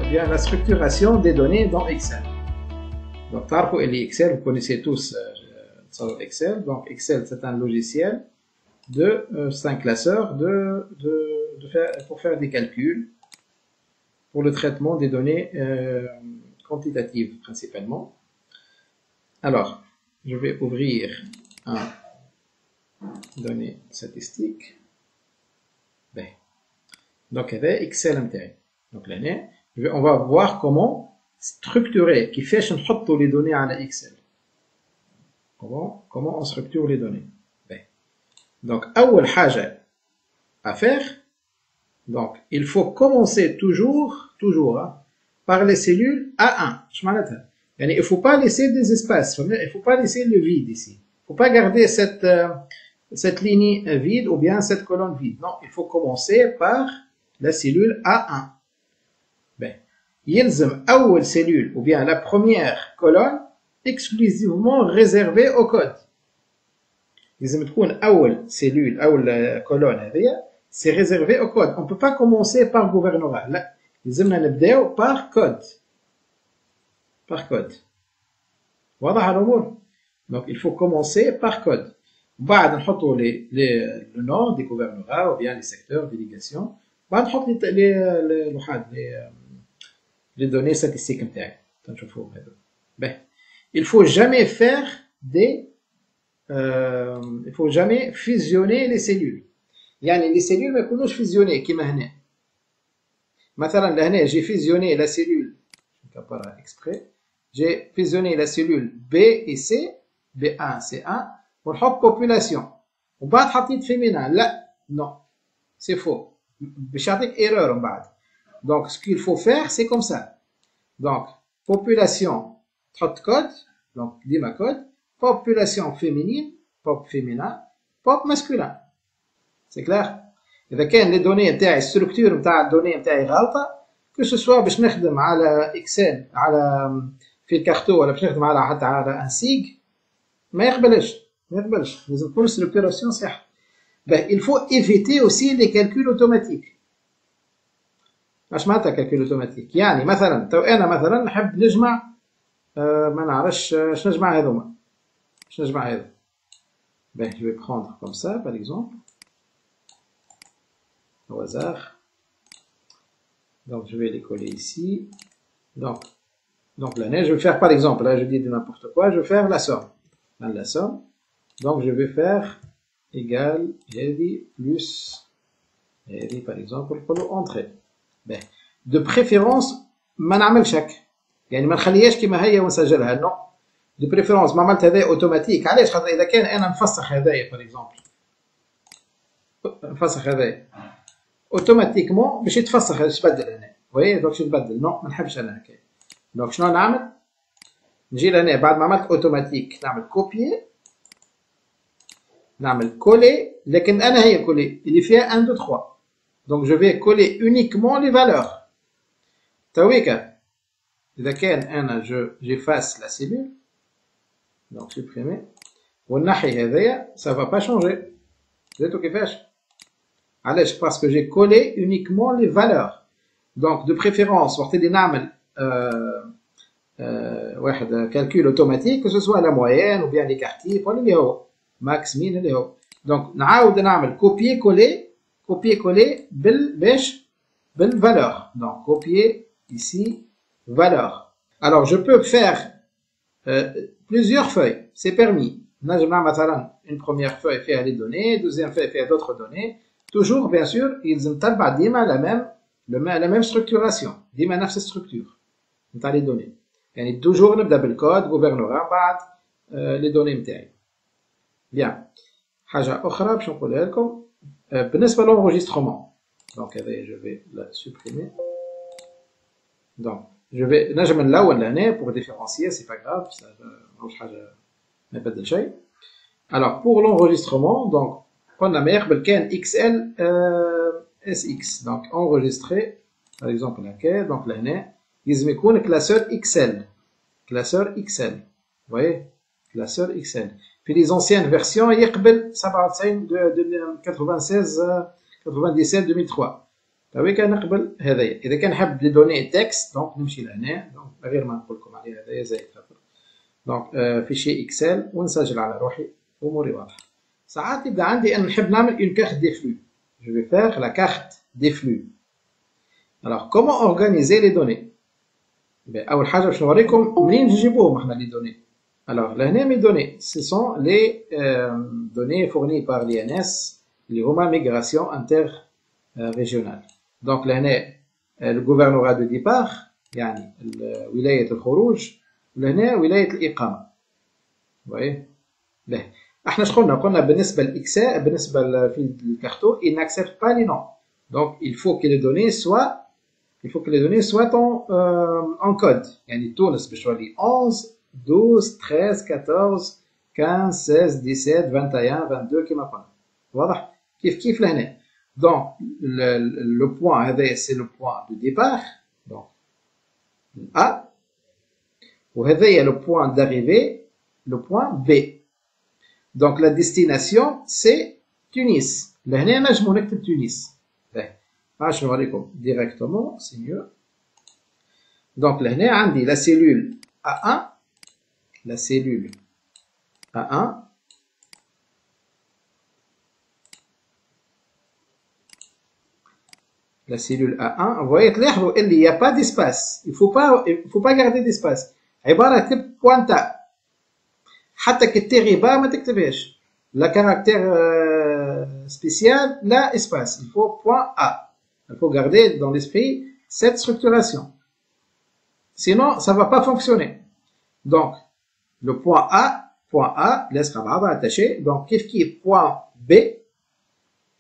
bien la structuration des données dans Excel. Donc, تعرفوا اللي Excel, vous connaissez tous Excel. Donc, Excel, c'est un logiciel c'est un classeur pour faire des calculs pour le traitement des données quantitatives principalement. Alors, je vais ouvrir un données statistiques. Ben. Donc, avec Excel MTI. Donc, l'année, on va voir comment structurer, qui fait les données à la Excel. Comment on structure les données. Ben. Donc, أول حاجة à faire, donc, il faut commencer toujours hein, par les cellules A1. Il ne faut pas laisser des espaces, il ne faut pas laisser le vide ici. Il ne faut pas garder cette ligne vide ou bien cette colonne vide. Non, il faut commencer par la cellule A1. Ben, يلزم أول cellule ou bien la première colonne exclusivement réservée au code. لازم تكون أول cellule أول colonne هذه c'est réservé au code. On ne peut pas commencer par gouvernorat. لا, لازمنا نبداو par code. Par code. واضح الأمور؟ Donc il faut commencer par code. بعد نحطوا le nom des gouvernorats ou bien les secteurs, délégations. بعد نحط les données statistiques نتاعي. تنشوفوا هذا. Ben, il faut jamais faire il faut jamais fusionner les cellules. يعني les cellules ما يكونوش fusionnées كيما هنا. مثلا لهنا j'ai fusionné la cellule نكبرها exprès. J'ai fusionné la cellule B et C, B1, C1, ونحط population. وبعد حطيت féminin. لا, non, c'est faux. باش يعطيك erreur من بعد. Donc ce qu'il faut faire c'est comme ça. Donc population تحط code, donc ديما code, population féminine, pop féminin, pop masculin. C'est clair? إذا كان les données نتاعي structure نتاع الدوني نتاعي غلطة, que ce soit باش نخدم على اكسل على في الكارتو ولا باش نخدم على حتى على ان سيغ ما يقبلش لازم تكون structuration صح. Ben, il faut éviter aussi les calculs automatiques. اش معناتها calcul automatique؟ يعني مثلا تو انا مثلا نحب نجمع ما نعرفش اش نجمع هذوما اش نجمع هذا. Ben, je vais prendre comme ça par exemple au hasard. Donc je vais les coller ici. Donc l'année, je vais faire par exemple, là je dis de n'importe quoi, je vais faire la somme. Dans la somme, donc je vais faire égal heavy plus heavy par exemple pour entrée. Ben, de préférence ما نعمل شك يعني ما نخليهاش كما هي ونسجلها. non, de préférence ما عملت هذا اوتوماتيك. علاش؟ خاطر اذا كان انا نفسخ هذايا par exemple نفسخ هذايا اوتوماتيكمون باش يتفسخ باش يتبدل هنا. وي دونك شو تبدل؟ نو ما نحبش انا هكا. دونك شنو نعمل؟ نجي لهنا بعد ما عملت اوتوماتيك نعمل كوبيي نعمل كولي. لكن انا هي كولي اللي فيها 1 2 3. دونك جو في كولي uniquement les valeurs. تويكا اذا كان انا جيفاس لا سيلول دونك سوبريمي والنحي هذايا ça va pas changer. درتو كيفاش؟ علاش؟ parce que j'ai collé uniquement les valeurs. Donc de préférence وقت اللي نعمل واحد calcul automatique que ce soit la moyenne ou bien l'écartif ولا اللي هو max min اللي هو. donc نعاود نعمل copier coller باش بالvaleur. donc copier ici valeur. alors je peux faire plusieurs feuilles, c'est permis. نجم نعمل مثلا une première feuille فيها les données, deuxième feuille فيها d'autres données. toujours bien sûr يلزم تتبع ديما la même structuration, ديما نفس structure نتاع les données. يعني toujours نبدا بالكود gouvernorat بعد les données نتاعي. bien. حاجه اخرى باش نقولها لكم بالنسبه للانregistrement. donc هذا je vais la supprimer. donc je vais نجم الاول لهنا pour différencier, c'est pas grave, ça ماهوش حاجه ما يبدل شيء. alors pour l'enregistrement donc قلنا ما يقبل كان XL SX. donc enregistrer par exemple هكا. donc لهنا لازم يكون classeur XL. vous voyez, classeur XL. puis les anciennes versions يقبل 97 96 97 2003. توي كنقبل هذايا. اذا كان حاب لي دوني تكست دونك نمشي لهنا، دونك غير ما نقول لكم عليه هذايا زايد خاطر دونك فيشي اكسل ونسجل على روحي اموري واضحه. ساعات يبدا عندي انا نحب نعمل اون كارت دي فلو. جو في فيغ لا كارت دي فلو. alors comment organiser les données؟ اول حاجه باش نوريكم منين نجيبوهم احنا لي دوني. alors لهنا مي دوني ce sont les données fournies par l'INS اللي هما migration interrégionale. donc لهنا الجوفرنورا دو ديبار يعني ولايه الخروج، ولهنا ولايه الاقامه. وي باهي احنا قلنا بالنسبه للاكسا بالنسبه في الكارتو il n'accepte pas les noms. donc il faut que les données soient en code. يعني تونس باش تولي 11 12 13 14 15 16 17 21 22 كما قلنا. واضح كيف لهنا. donc le point هذا c'est le point de départ donc A وهذايا le point d'arrivée le point B. donc la destination c'est Tunis. لهنا نجمو نكتب تونس. باش نوريكم directement c'est mieux. donc لهنا عندي la cellule A1 la cellule A1 la cellule A1 vous voyez تلاحظوا اللي y a pas d'espace. il faut pas garder d'espace. عبارة تكتب بوانتا حتى كتيغي با ما تكتبهاش. لا caractère spécial لا espace. il faut point A. il faut garder dans l'esprit cette structuration. sinon ça va pas fonctionner. donc le point A laisse بعضها attaché. donc كيف point B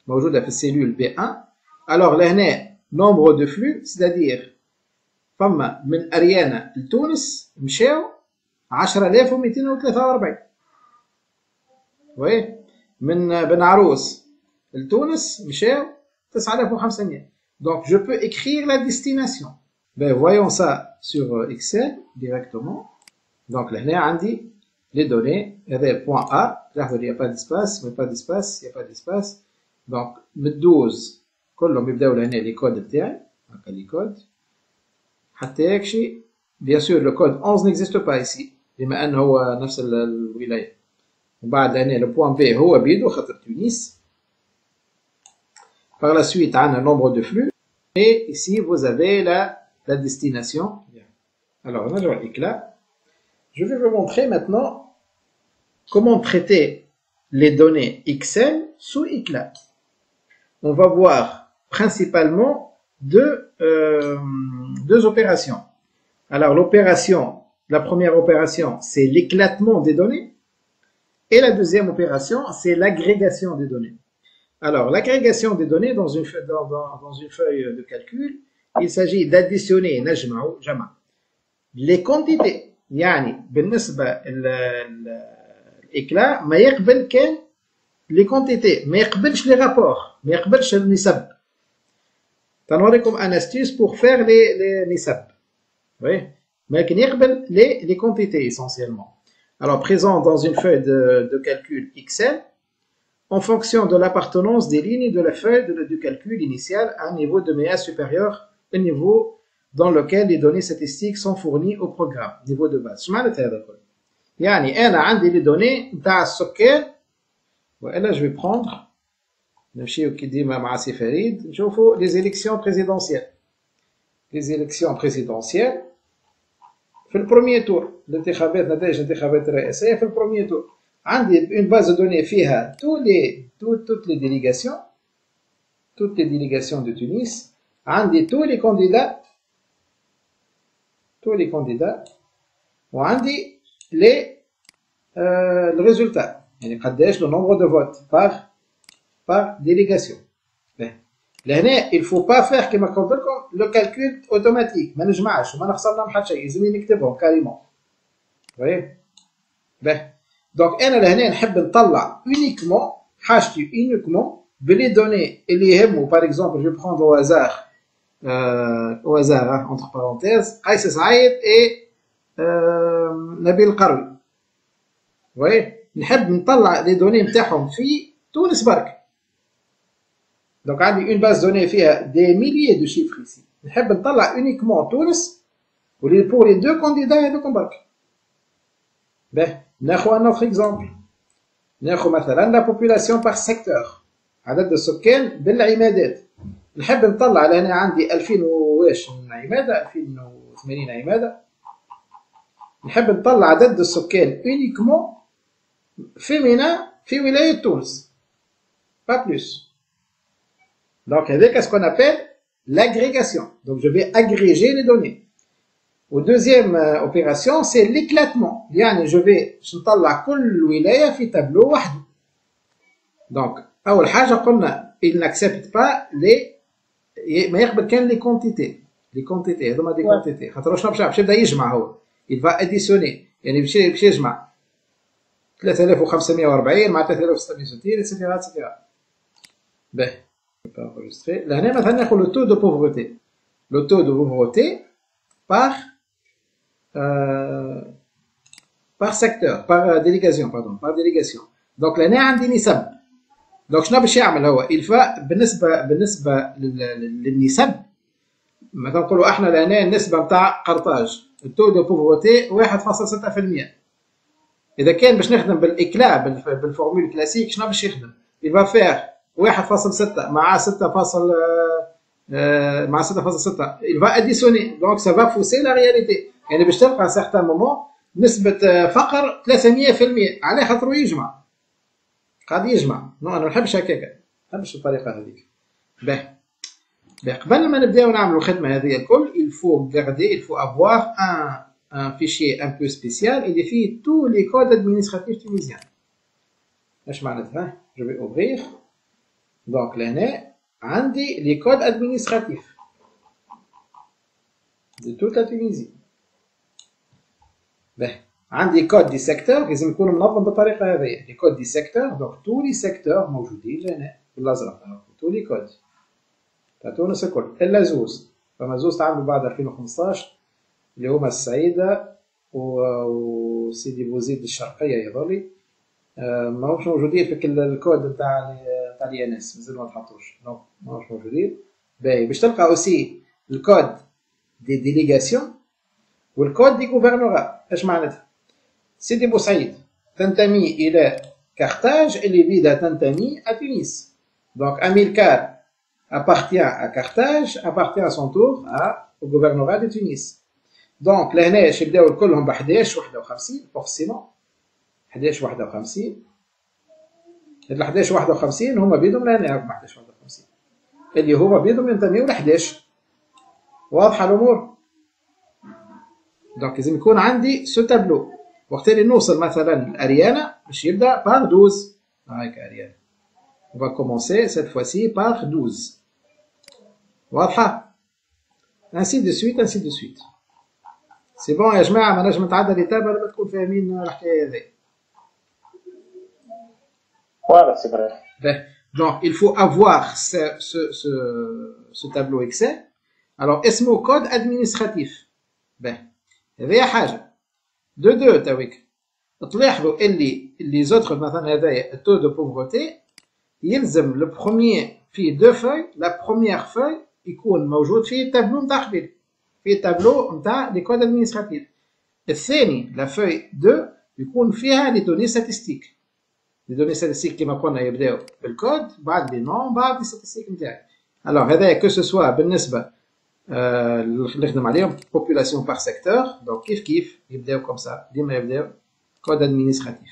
موجودة في السيلول B1. alors لهنا nombre de flux c'est-à-dire فما من أريانا لتونس مشاو 10243. وي من بن عروس لتونس مشاو 9500. donc je peux écrire la destination. ben voyons ça sur Excel directement. donc لهنا عندي les données هذا point A. لاحظوا il n'y a pas d'espace, il n'y a pas d'espace, il n'y a pas d'espace. donc من 12 كلهم يبداو لهنا لي كود تاعي هكا لي كود حتى يكشي. bien sûr le code 11 n'existe pas ici بما انه هو نفس الولايه. وبعد هنا le point B هو بيدو خاطر تونس. par la suite عندنا nombre de flux et ici vous avez la destination. alors نرجع l'éclat. je vais vous montrer maintenant comment traiter les données Excel sous éclat. on va voir principalement deux opérations. alors la première opération c'est l'éclatement des données et la deuxième opération c'est l'agrégation des données. alors l'agrégation des données dans une feuille de calcul il s'agit d'additionner جمع les quantités. يعني بالنسبة الإكلا ما يقبل كان les quantités ما يقبلش les rapports ما يقبلش النسب. تنوريكم un astuce pour faire les نسب. oui ولكن يقبل les quantités essentiellement. alors présent dans une feuille de calcul Excel en fonction de l'appartenance des lignes de la feuille de calcul initiale à un niveau de MIA supérieur au niveau dans lequel les données statistiques sont fournies au programme. niveau de base. شمعنات هذا الكل؟ يعني أنا عندي les données نتاع السكان وإلا je vais prendre نمشيو كي ديما مع سي فريد نشوفوا les élections présidentielles. les élections présidentielles في البروميير تور نتائج الانتخابات الرئاسية في البروميير تور عندي une base de données فيها toutes les délégations de Tunis. عندي tous les candidats وعندي le résultat يعني قداش le nombre de votes par délégation. لهنا il faut pas faire كما قلت لكم le calcul automatique. ما نجمعش وما نخسرنا حتى شيء لازمني نكتبهم كاريمون. donc انا لهنا نحب نطلع uniquement حاجتي uniquement بلي دوني اللي يهموا. par exemple je vais prendre au hasard entre parenthèses قيس سعيد et نبيل القروي. نحب نطلع لي دوني نتاعهم في تونس برك. Donc عندي une base donnée فيها des milliers de chiffres ici. نحب نطلع uniquement تونس pour les deux candidats هذوكم برك. باهي ناخذ un autre exemple. ناخذ مثلا la population par secteur. عدد السكان بالعمادات. نحب نطلع لهنا عندي 2000 واش عماده 2080 عماده. نحب نطلع عدد السكان uniquement féminin في ولاية تونس. Pas plus. Donc avec ce qu'on appelle l'agrégation. Donc je vais agréger les données. Au deuxième opération, c'est l'éclatement. يعني je vais نطلع كل ولاية في tableau وحده. Donc أول حاجة قلنا il n'accepte pas les ما يقبل كان les quantités. Les quantités هذوما des quantités. خاطر شنو باش يبدا يجمع هو. Il va additionner. يعني باش يجمع 3540 مع 3660 etc etc. باهي لهنا مثلا ناخذ le taux de pauvreté. Le taux de pauvreté par secteur, par délégation pardon, par délégation. Donc لهنا عندي نسب. Donc شنو باش يعمل هو؟ الفا بالنسبه للنسب مثلا نقولوا احنا لهنا النسبه نتاع قرطاج التو دو بوفرتي 1.6%. اذا كان باش نخدم بالاكلا بالفورمول كلاسيك شنو باش يخدم؟ يبقى فير 1.6 مع 6 مع 6.6 il va additionner donc ça va fausser la réalité. يعني باش تلقى à certain moment نسبه فقر 300% على خاطر يجمع قاعد يجمع. انا ما نحبش هكاك، ما نحبش الطريقه هذيك. باهي قبل ما نبداو نعملوا الخدمه هذه الكل il faut garder il faut avoir un fichier un peu spécial et définir tous les codes administratifs tunisiens. ايش معناتها؟ je vais ouvrir donc لهنا عندي les codes administratifs de toute la Tunisie. باهي عندي كود دي سيكتور لازم يكون منظم بالطريقه هذه. لي كود دي سيكتور دونك تو لي سيكتور موجودين هنا بالازرق. تو لي كود تاع تونس الكل الا زوز. فما زوز تعملوا بعد 2015 اللي هما السعيده وسيدي بوزيد الشرقيه يظلي ماهوش موجودين في الكود نتاع اليانس مازال ما تحطوش دونك ماهوش موجودين. باهي باش تلقى اوسي الكود دي ديليغاسيون والكود دي غوفرنورا. اش معناتها؟ سيدي بوسعيد تنتمي الى كارتاج اللي بيدا تنتمي à Tunis. Donc Amilcar appartient à Carthage, appartient à son tour au gouvernorat de Tunis. Donc لهنا يبداو كلهم ب 1151 forcément 1151. هاد 1151 هما بيدهم لهنا 1151 اللي هما بيدهم ينتميو ل 11. واضحه الامور؟ دونك لازم يكون عندي سو تابلو. وقت اللي نوصل مثلا لاريانا باش يبدا بار 12. هايك اريانا on va commencer cette fois-ci par 12. واضحه؟ ainsi de suite ainsi de suite. سي بون يا جماعه ما نجم نتعدى ليتاب لما تكون فاهمين الحكايه هذه. Voilà, c'est vrai. Donc il faut avoir ce tableau Excel. Alors اسمه code administratif. هذه حاجه. دو تاويك تلاحظوا اللي لي زوتر مثلا هذايا التو دو بوفرتي يلزم لو بروميير فيه دو فوي. لا بروميير فوي يكون موجود فيه التابلو نتاع قبيل فيه التابلو نتاع لي كود ادمنستراتيف. الثاني لا فوي 2 يكون فيها لي دوني ستاتستيك. لي دوني ستاتستيك كيما قلنا يبداو بالكود بعد لي نون بعد لي ستاتستيك نتاعي. الوغ هذايا كو سو سوا بالنسبه اللي نخدم عليهم population par secteur. دونك كيف يبداو كوم سا ديما يبداو كود ادمنستراتيف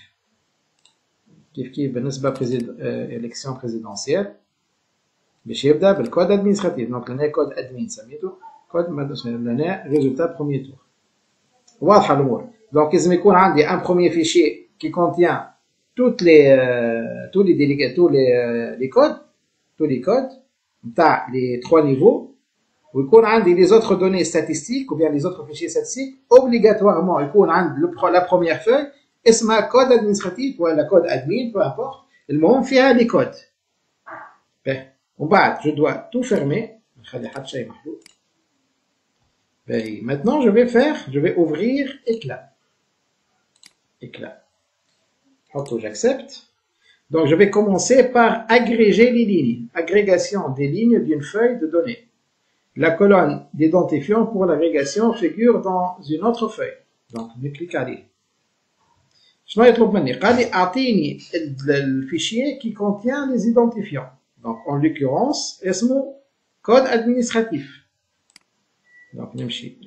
كيف بالنسبه élection présidentielle باش يبدا بالكود ادمنستراتيف. دونك لنا كود ادمين سميتو كود لنا ريزولتا بروميير تور. واضحه الامور؟ دونك لازم يكون عندي ان بروميير فيشي qui contient tous les codes نتاع les 3 niveaux. ويكون عندي les autres données statistiques ou bien les autres fichiers statistiques obligatoirement يكون عند la première feuille اسمها code administratif ولا code admin peu importe. المهم فيها les codes. وبعد je dois tout fermer نخلي حتى شيء محلول. Maintenant je vais ouvrir éclat. حطوا j'accepte. Donc, je vais commencer par agréger les lignes. Agrégation des lignes d'une feuille de données. La colonne d'identifiant pour l'agrégation figure dans une autre feuille. Donc, je clique عليه. شنو يطلب مني؟ قال لي أعطيني الفيشير qui contient les identifiants. Donc, en l'occurrence, اسمه code administratif. Donc, نمشي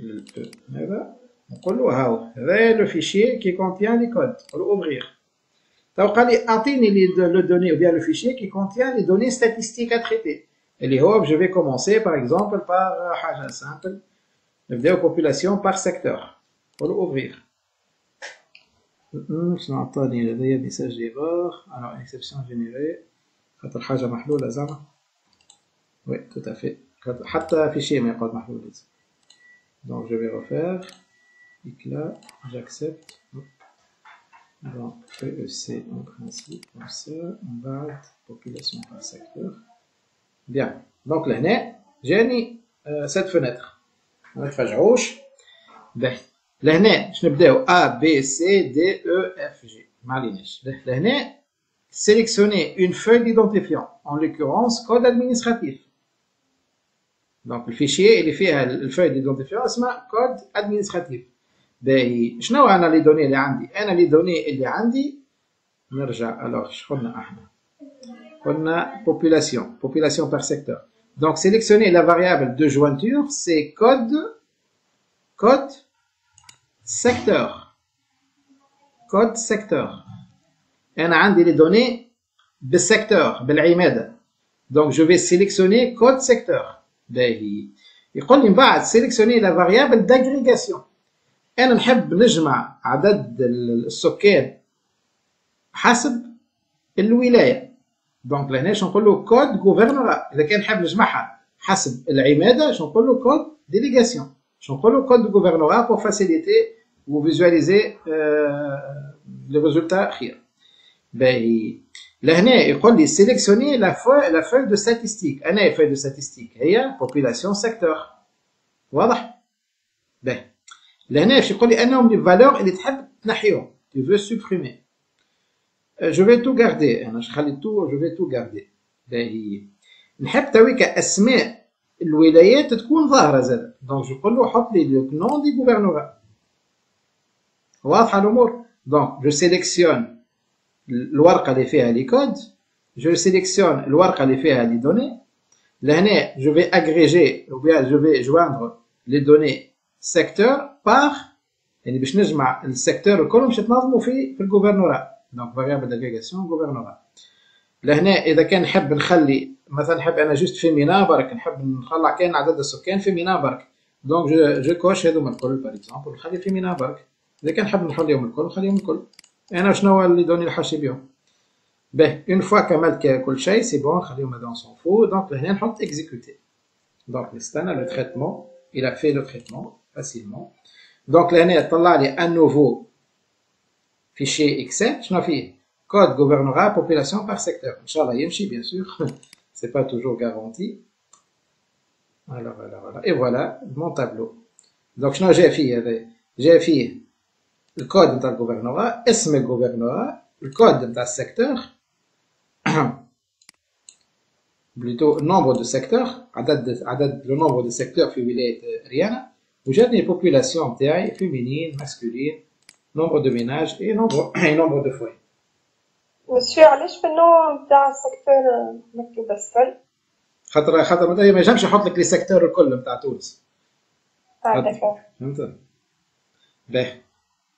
هذا نقول له هاو هذا le fichier qui contient les codes. نقول له ouvrir. Donc, قال لي أعطيني le données ou bien le fichier qui contient les données statistiques à traiter. اللي هو je vais commencer par exemple par حاجة simple. نبداو population par secteur. نقول له ouvrir. شنو عطاني لدي message d'erreur. Alors, exception générée. خاطر حاجة محلولة زعما. Oui, tout à fait. حتى fichier ما يقعد محلول. Donc, je vais refaire. Éclat, j'accepte. Donc, PEC en principe, comme ça. On va population par secteur. Bien. Donc, là, j'ai cette fenêtre. ما تفاجئوش. باهي. لهنا باش نبداو A, B, C, D, E, F, G. ما عليناش. لهنا sélectionner une feuille d'identifiant, en l'occurrence code administratif. Donc le fichier اللي فيها الفeuille d'identifiant اسمها code administratif. باهي شنو انا لي دوني اللي عندي؟ انا لي دوني اللي عندي نرجع الوغ شقلنا احنا؟ قلنا population par secteur. Donc sélectionner la variable de jointure c'est code secteur. أنا عندي les données بالsecteur بالعمادة. Donc je vais sélectionner code secteur. باهي يقول لي من بعد sélectionner la variable d'agrégation. أنا نحب نجمع عدد السكان حسب الولاية. دونك لهنا شنو نقول له code gouvernorat. إذا كان نحب نجمعها حسب العمادة شنو نقول له code délégation. شنو نقول له code gouvernorat pour faciliter ou visualiser les résultats خير. باهي لهنا يقول لي sélectionner la feuille de statistique. أنا feuille de statistique هي population secteur. واضح؟ باهي لهنا باش يقول لي أنهم لي فالور اللي تحب تنحيهم. Tu veux supprimer. Je vais tout garder. أنا نخلي tout. Je vais tout garder. باهي نحب تويك أسماء الولايات تكون ظاهرة زادة. Donc je نقول له حط لي le nom du gouvernorat. واضحة الأمور؟ Donc je sélectionne الورقة اللي فيها لي كود. Je sélectionne الورقة اللي فيها لي données. لهنا je vais agréger ou bien je vais joindre les données secteur par يعني باش نجمع السيكتور الكل باش تنظموا في الجوفرنورا. donc variable d'agrégation gouvernorat. لهنا إذا كان نحب نخلي مثلا نحب أنا جوست فيمينا برك نحب نطلع كان عدد السكان فيمينا برك. donc je coche هذوما الكل par exemple نخلي فيمينا برك. إذا كان نحب نخليهم الكل نخليهم الكل. أنا شنو اللي دوني الحاشي بيهم؟ به une fois كملت كل شيء c'est bon نخليهم هذا on s'en fout. donc هنا نحط exécuter. donc نستنى le traitement. il a fait le traitement facilement. donc لهنا طلع لي un nouveau fichier Excel. شنو فيه؟ code gouvernorat population par secteur. Inch'Allah يمشي bien sûr. c'est pas toujours garanti. alors voilà et voilà mon tableau. donc شنو جا فيه هذا؟ جا فيه الكود نتاع الجوفرنورا اسم الجوفرنورا الكود نتاع السيكتور بلوتو nombre de secteurs عدد le nombre de secteurs في ولاية ريانا وجاتني البوبولاسيون نتاعي féminine masculine nombre de ménages et nombre de foyers. مسيو علاش في النوع نتاع السيكتور مكتوب اسفل؟ خاطر ما ينجمش يحط لك لي سيكتور الكل نتاع تونس. داكور فهمت؟ باهي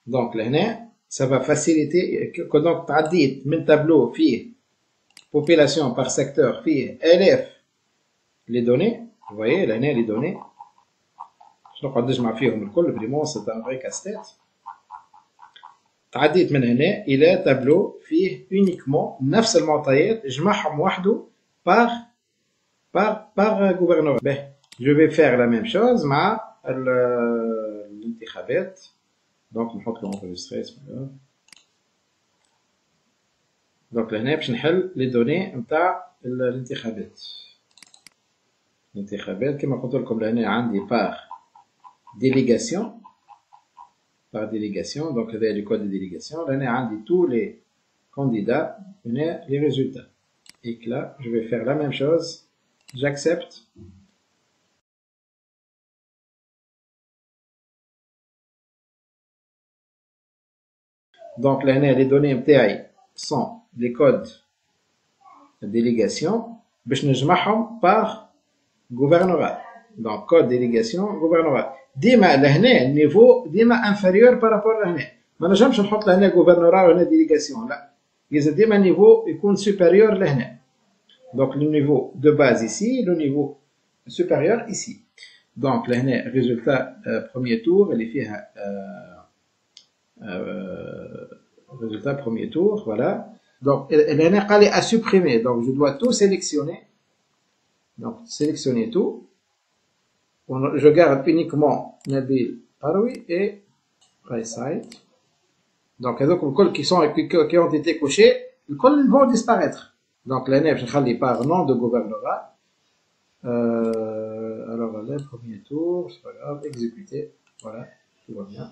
دونك لهنا ça va faciliter. donc تعديت من تابلو فيه population par secteur فيه آلاف les données. vous voyez لهنا les données باش نقعد نجمع فيهم الكل فريمون c'est un vrai casse-tête. تعديت من هنا إلى تابلو فيه uniquement نفس المعطيات جمعهم وحده par gouvernorat. باهي je vais faire la même chose مع الانتخابات. donc نحط له enregistrer c'est pas grave. donc لهنا باش نحل لي دوني نتاع الانتخابات. الانتخابات كما قلت لكم لهنا عندي par délégation. donc هذا le code de délégation. لهنا عندي tous les candidat, les résultats. Et que là, je vais faire la même chose. J'accepte. Donc, là, les données MTI sont des codes de délégation. Je ne par gouvernorat. Donc, code délégation, gouvernorat. Dima, là, niveau, dima inférieur par rapport à là. ما نجمش نحط لهنا gouvernorat وهنا délégation. لا. يزيد ديما niveau يكون supérieur لهنا. Donc, le niveau de base ici, le niveau supérieur ici. Donc, là, résultat premier tour, il est fait résultat premier tour, voilà. Donc, là, il est à supprimer. Donc, je dois tout sélectionner. Donc, sélectionner tout. Je garde uniquement Nabil Paroui et Rayside. Donc, les autres qui ont été cochés, ils vont disparaître. Donc, là, je vais par nom de gouvernorat. Alors, voilà, premier tour, c'est pas grave, exécuter. Voilà, tout va bien.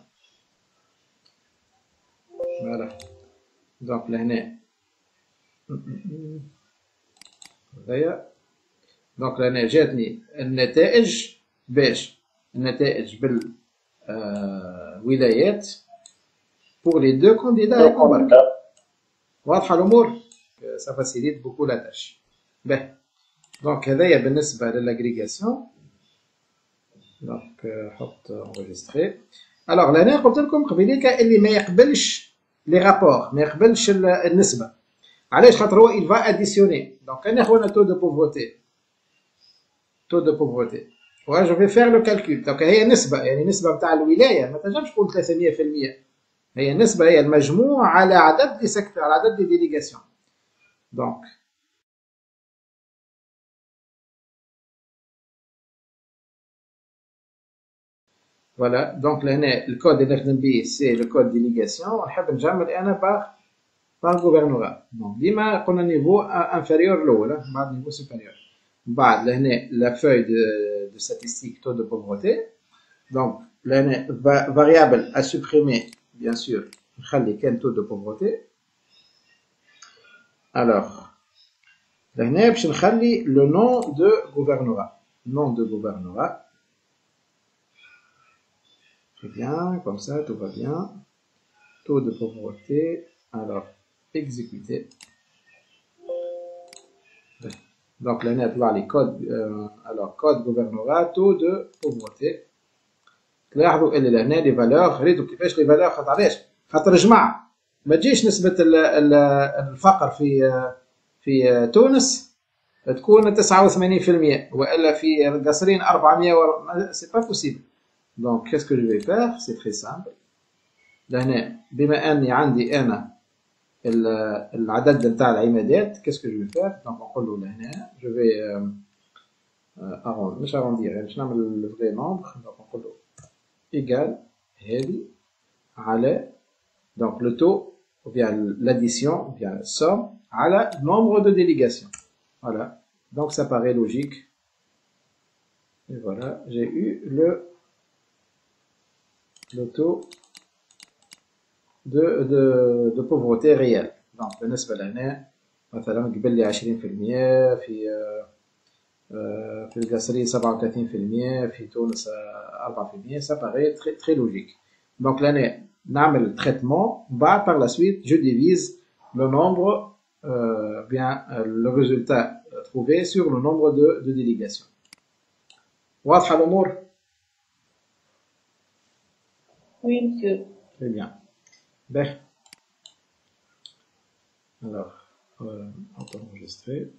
Voilà. Donc, là, donc, là, جاتني النتائج باش النتائج بالولايات pour les deux candidats et combattre. واضحة الأمور؟ Ça facilite beaucoup la tâche. Ben. Donc, هذايا بالنسبة للاgrégation. Donc, حط enregistrer. Alors, là, قلت لكم قبيليك اللي ما يقبلش les rapports, ما يقبلش النسبة. علاش خاطر هو il va additionner. Donc, أنا خونا taux de pauvreté. Taux de pauvreté. Ouais, je vais faire le calcul. Donc, هي نسبة يعني نسبة بتاع الولاية ما تنجمش تقول 300%. هي النسبة هي المجموع على عدد دي سكتور على عدد دي ديليغاسيون. Donc, voilà. Donc, là, le code NFNB, c'est le code délégation. ونحب نجمل أنا par gouvernorat. Donc, ديما قلنا niveau inférieur l'eau, بعد niveau supérieur. بعد لهنا la feuille de statistique taux de pauvreté. Donc, là, variable à supprimer, bien sûr, نخلي كان taux de pauvreté. Alors, là, باش نخلي le nom de gouvernorat. Nom de gouvernorat. Très bien, comme ça, tout va bien. Taux de pauvreté. Alors, exécuter. Donc, là, on a les codes. Alors, code gouvernorat, taux de pauvreté. تلاحظوا اللي لهنا لي فالور ريتو كيفاش لي فالور خاطر علاش؟ خاطر جماعة ما تجيش نسبة الفقر في تونس تكون 89% والا في قصرين 400 سي با بوسيبل. دونك كيسكو جو في فير سي تري سامبل. لهنا بما اني عندي انا العدد نتاع العمادات كيسكو جو في فير دونك نقول له لهنا جو في مش اروندير يعني باش نعمل الفري نومبر دونك نقول له égal هذه على donc le taux ou bien l'addition ou bien la somme على nombre de délégations. Voilà, donc ça paraît logique. Et voilà, j'ai eu le taux de pauvreté réelle. Donc بالنسبة لهنا مثلا قبل لي 20% في القصري 37% في تونس 4%. Ça paraît très très logique. Donc là نعمل le traitement, par la suite je divise le nombre bien le résultat trouvé sur le nombre de délégations. واضحة الأمور؟ Oui, monsieur. Très bien. Ben. Alors, on peut enregistrer.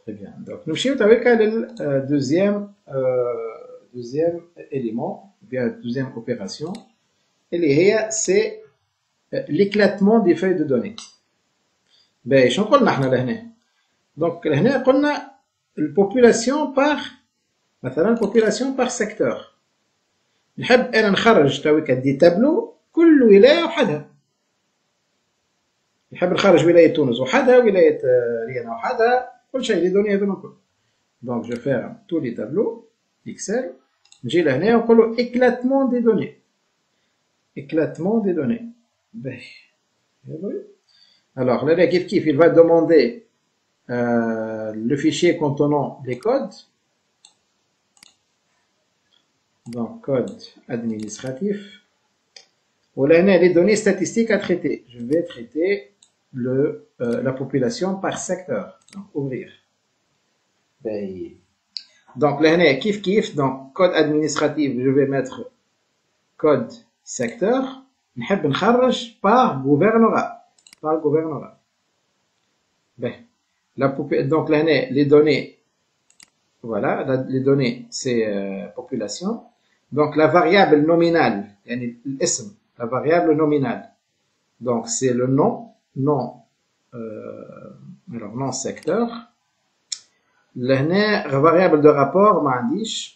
Très bien. Donc, nous sommes avec le deuxième élément, bien deuxième opération. Et c'est l'éclatement des feuilles de données. Ben, شنو قلنا احنا لهنا؟ Donc, لهنا قلنا البوبولاسيون par مثلا population par secteur. نحب انا نخرج تويكا دي تابلو كل ولايه وحدها. نحب نخرج ولايه تونس وحدها ولايه ريانا وحدها كل شيء لي دوني هذوما الكل. Donc je ferme tous les tableaux Excel. نجي لهنا ونقول له éclatement des données. Éclatement des données. باهي. Alors, là, il va demander le fichier contenant les codes. Donc, code administratif. Ou là, les données statistiques à traiter. Je vais traiter la population par secteur. Donc, ouvrir. Donc, là, kiff, donc, code administratif, je vais mettre code secteur. نحب نخرج par gouvernorat. Par gouvernorat. Donc, là, les données, voilà, les données, c'est population. Donc, la variable nominale, la variable nominale. Donc, c'est le nom, alors, nom secteur. La variable de rapport,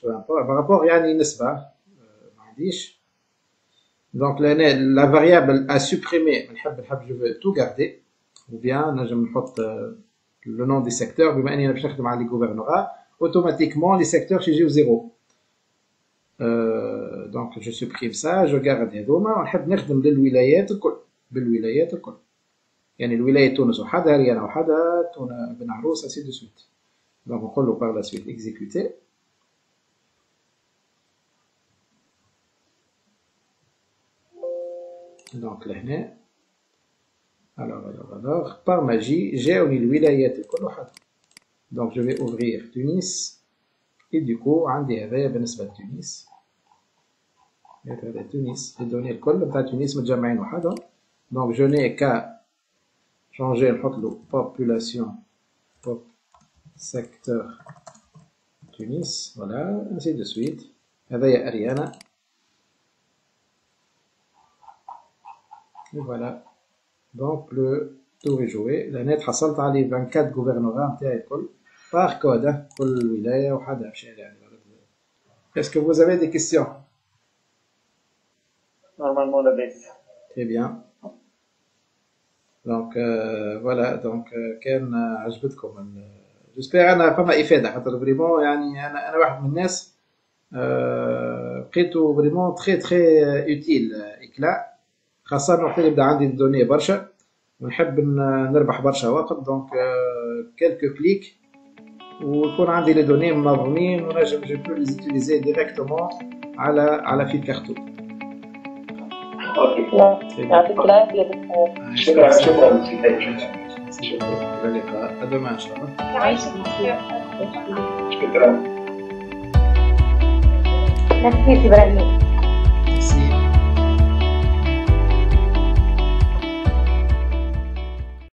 peu importe, rapport, yani nisba, donc la variable à supprimer, je veux tout garder, ou bien je vais mettre le nom des secteurs, les gouvernorats, automatiquement les secteurs chez 0. Donc je supprime ça, je garde هذوما ونحب نخدم للولايات الكل بالولايات الكل يعني الولاية تونس وحدها ريانة وحدها بن عروس ainsi de suite. Donc on نقول له par la suite exécuter. Donc là alors par magie جاوني الولايات الكل وحدها. Donc je vais ouvrir Tunis et du coup عندي هذايا بالنسبة لتونس. هذا تونس les données الكل بتاع تونس متجمعين وحدهم. Donc je n'ai qu'à changer نحط له population pop secteur Tunis, voilà, ainsi de suite. هذايا أريانا. Et voilà. Donc le tour est joué. لهنا تحصلت على 24 gouvernorats نتاعي الكل par code. كل ولاية وحدها بشارع يعني. Est-ce que vous avez des questions? Normalement la baisse. Très bien. Donc voilà, donc كان عجبتكم. J'espère أنا فما إفادة خاطر فريمون يعني أنا واحد من الناس لقيته فريمون تري تري اوتيل إكلا خاصة وقت اللي يبدا عندي الدوني برشا ونحب نربح برشا وقت دونك كلكو كليك ويكون عندي لي دوني منظمين ونجم جو بو لي زوتيليزي ديريكتومون على في الكارتو. اوكي يعطيك العافية. شكرا إلى اللقاء. À demain إن شاء الله. يعيشك بخير. شكرا. Merci إبراهيم.